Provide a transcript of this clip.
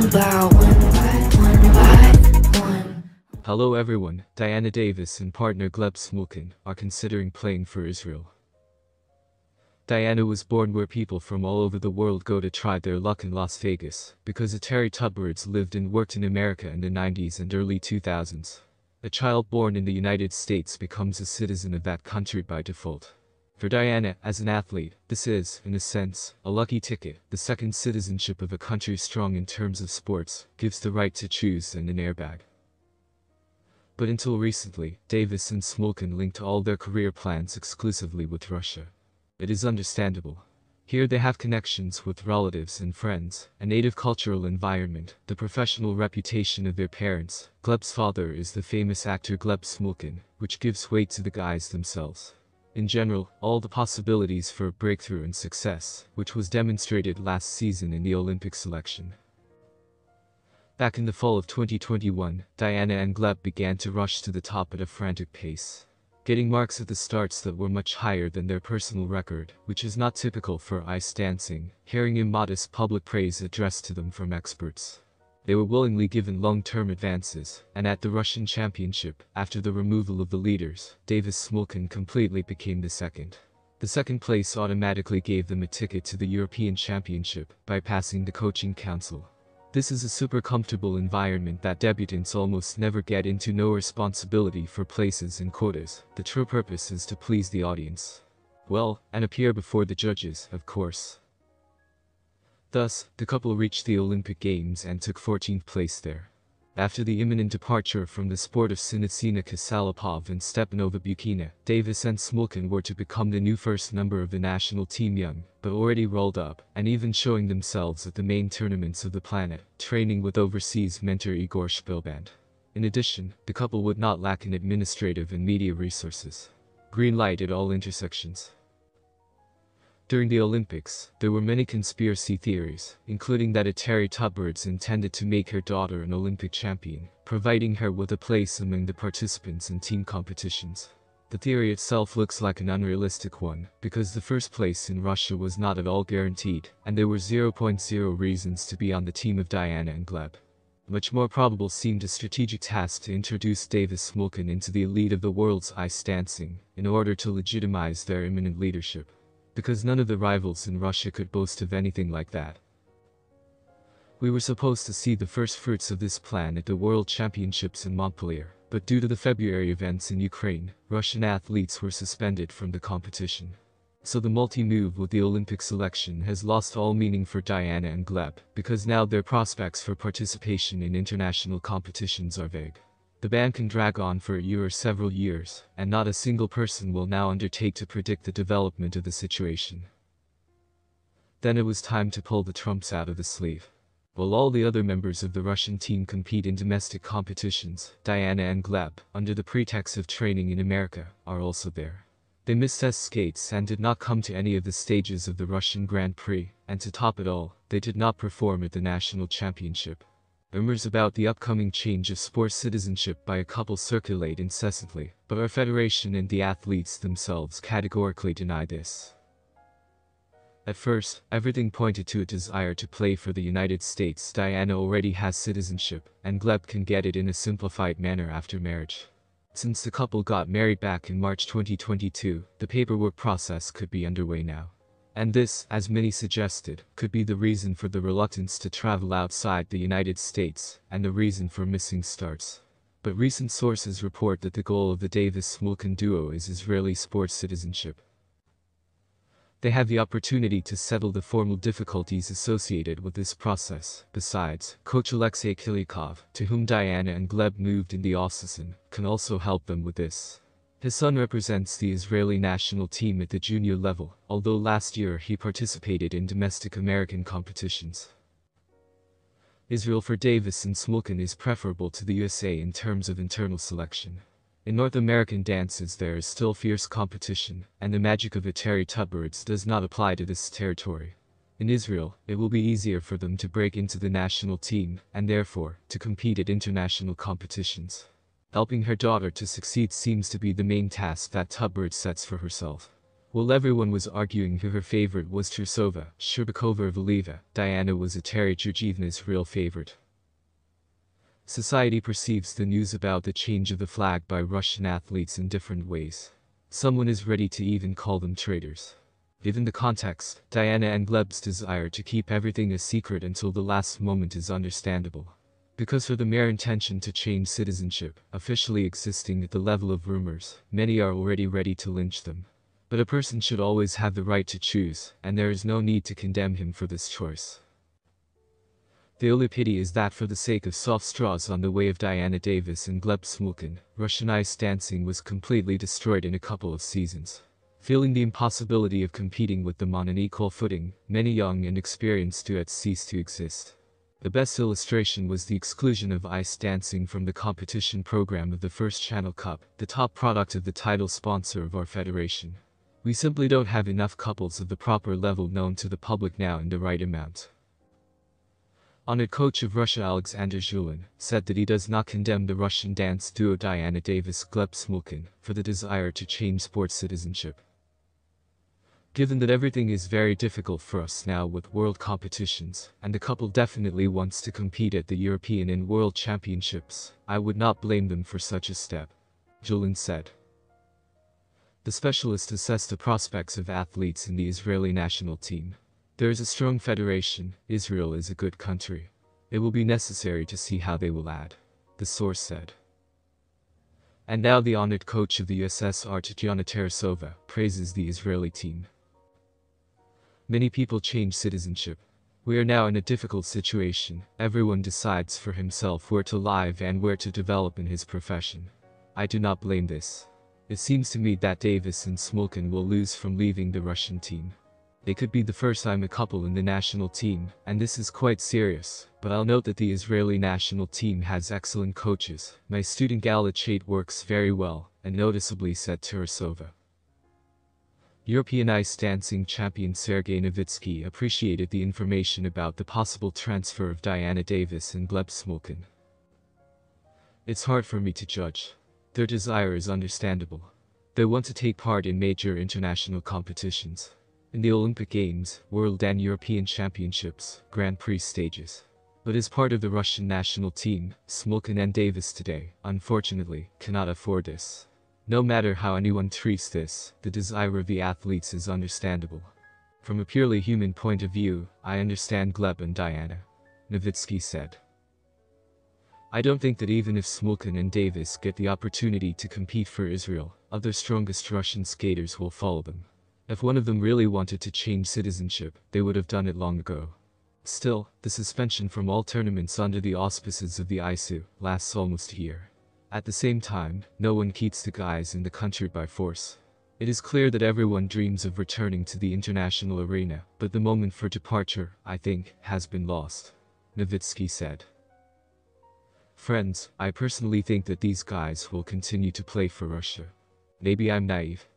about one by one. Hello everyone, Diana Davis and partner Gleb Smolkin are considering playing for Israel. Diana was born where people from all over the world go to try their luck in Las Vegas, because Atari Tubberts lived and worked in America in the 90s and early 2000s. A child born in the United States becomes a citizen of that country by default. For Diana, as an athlete, this is, in a sense, a lucky ticket. The second citizenship of a country strong in terms of sports gives the right to choose and an airbag. But until recently, Davis and Smolkin linked all their career plans exclusively with Russia. It is understandable. Here they have connections with relatives and friends, a native cultural environment, the professional reputation of their parents. Gleb's father is the famous actor Gleb Smolkin, which gives weight to the guys themselves. In general, all the possibilities for a breakthrough and success, which was demonstrated last season in the Olympic selection. Back in the fall of 2021, Diana and Gleb began to rush to the top at a frantic pace, getting marks at the starts that were much higher than their personal record, which is not typical for ice dancing, hearing immodest public praise addressed to them from experts. They were willingly given long-term advances, and at the Russian Championship, after the removal of the leaders, Davis Smolkin completely became the second. The second place automatically gave them a ticket to the European Championship, bypassing the coaching council. This is a super comfortable environment that debutants almost never get into. No responsibility for places and quotas. The true purpose is to please the audience. Well, and appear before the judges, of course. Thus, the couple reached the Olympic Games and took 14th place there. After the imminent departure from the sport of Sinitsina Kasalapov and Stepanova Bukina, Davis and Smolkin were to become the new first number of the national team, young, but already rolled up, and even showing themselves at the main tournaments of the planet, training with overseas mentor Igor Shpilband. In addition, the couple would not lack in administrative and media resources. Green light at all intersections. During the Olympics, there were many conspiracy theories, including that Atari Tubberts intended to make her daughter an Olympic champion, providing her with a place among the participants in team competitions. The theory itself looks like an unrealistic one, because the first place in Russia was not at all guaranteed, and there were 0.0 reasons to be on the team of Diana and Gleb. Much more probable seemed a strategic task to introduce Davis Smolkin into the elite of the world's ice dancing, in order to legitimize their imminent leadership. Because none of the rivals in Russia could boast of anything like that. We were supposed to see the first fruits of this plan at the World Championships in Montpellier, but due to the February events in Ukraine, Russian athletes were suspended from the competition. So the multi-move with the Olympic selection has lost all meaning for Diana and Gleb, because now their prospects for participation in international competitions are vague. The ban can drag on for a year or several years, and not a single person will now undertake to predict the development of the situation. Then it was time to pull the trumps out of the sleeve. While all the other members of the Russian team compete in domestic competitions, Diana and Gleb, under the pretext of training in America, are also there. They missed test skates and did not come to any of the stages of the Russian Grand Prix, and to top it all, they did not perform at the national championship. Rumors about the upcoming change of sports citizenship by a couple circulate incessantly, but our federation and the athletes themselves categorically deny this. At first, everything pointed to a desire to play for the United States. Diana already has citizenship, and Gleb can get it in a simplified manner after marriage. Since the couple got married back in March 2022, the paperwork process could be underway now. And this, as many suggested, could be the reason for the reluctance to travel outside the United States, and the reason for missing starts. But recent sources report that the goal of the Davis-Smolkin duo is Israeli sports citizenship. They have the opportunity to settle the formal difficulties associated with this process. Besides, coach Alexei Kilikov, to whom Diana and Gleb moved in the offseason, can also help them with this. His son represents the Israeli national team at the junior level, although last year he participated in domestic American competitions. Israel for Davis and Smolkin is preferable to the USA in terms of internal selection. In North American dances there is still fierce competition, and the magic of Atari Tubberts does not apply to this territory. In Israel, it will be easier for them to break into the national team, and therefore, to compete at international competitions. Helping her daughter to succeed seems to be the main task that Tubbert sets for herself. While everyone was arguing who her favorite was Tursova, Sherbakova or Valieva, Diana was Eteri Georgievna's real favorite. Society perceives the news about the change of the flag by Russian athletes in different ways. Someone is ready to even call them traitors. Given the context, Diana and Gleb's desire to keep everything a secret until the last moment is understandable. Because for the mere intention to change citizenship, officially existing at the level of rumors, many are already ready to lynch them. But a person should always have the right to choose, and there is no need to condemn him for this choice. The only pity is that for the sake of soft straws on the way of Diana Davis and Gleb Smolkin, Russian ice dancing was completely destroyed in a couple of seasons. Feeling the impossibility of competing with them on an equal footing, many young and experienced duets ceased to exist. The best illustration was the exclusion of ice dancing from the competition program of the First Channel Cup, the top product of the title sponsor of our federation. We simply don't have enough couples of the proper level known to the public now in the right amount. Honored coach of Russia Alexander Zhulin said that he does not condemn the Russian dance duo Diana Davis-Gleb Smolkin for the desire to change sports citizenship. Given that everything is very difficult for us now with world competitions, and the couple definitely wants to compete at the European and World Championships, I would not blame them for such a step, Zhulin said. The specialist assessed the prospects of athletes in the Israeli national team. There is a strong federation, Israel is a good country. It will be necessary to see how they will add, the source said. And now the honored coach of the USSR Tatyana Tarasova praises the Israeli team. Many people change citizenship. We are now in a difficult situation. Everyone decides for himself where to live and where to develop in his profession. I do not blame this. It seems to me that Davis and Smolkin will lose from leaving the Russian team. They could be the first time a couple in the national team, and this is quite serious, but I'll note that the Israeli national team has excellent coaches. My student Gala Chait works very well, and noticeably said Tarasova. European ice dancing champion Sergei Nowitzki appreciated the information about the possible transfer of Diana Davis and Gleb Smolkin. It's hard for me to judge. Their desire is understandable. They want to take part in major international competitions. In the Olympic Games, World and European Championships, Grand Prix stages. But as part of the Russian national team, Smolkin and Davis today, unfortunately, cannot afford this. No matter how anyone treats this, the desire of the athletes is understandable. From a purely human point of view, I understand Gleb and Diana, Nowitzki said. I don't think that even if Smolkin and Davis get the opportunity to compete for Israel, other strongest Russian skaters will follow them. If one of them really wanted to change citizenship, they would have done it long ago. Still, the suspension from all tournaments under the auspices of the ISU lasts almost a year. At the same time, no one keeps the guys in the country by force. It is clear that everyone dreams of returning to the international arena, but the moment for departure, I think, has been lost, Nowitzki said. Friends, I personally think that these guys will continue to play for Russia. Maybe I'm naive,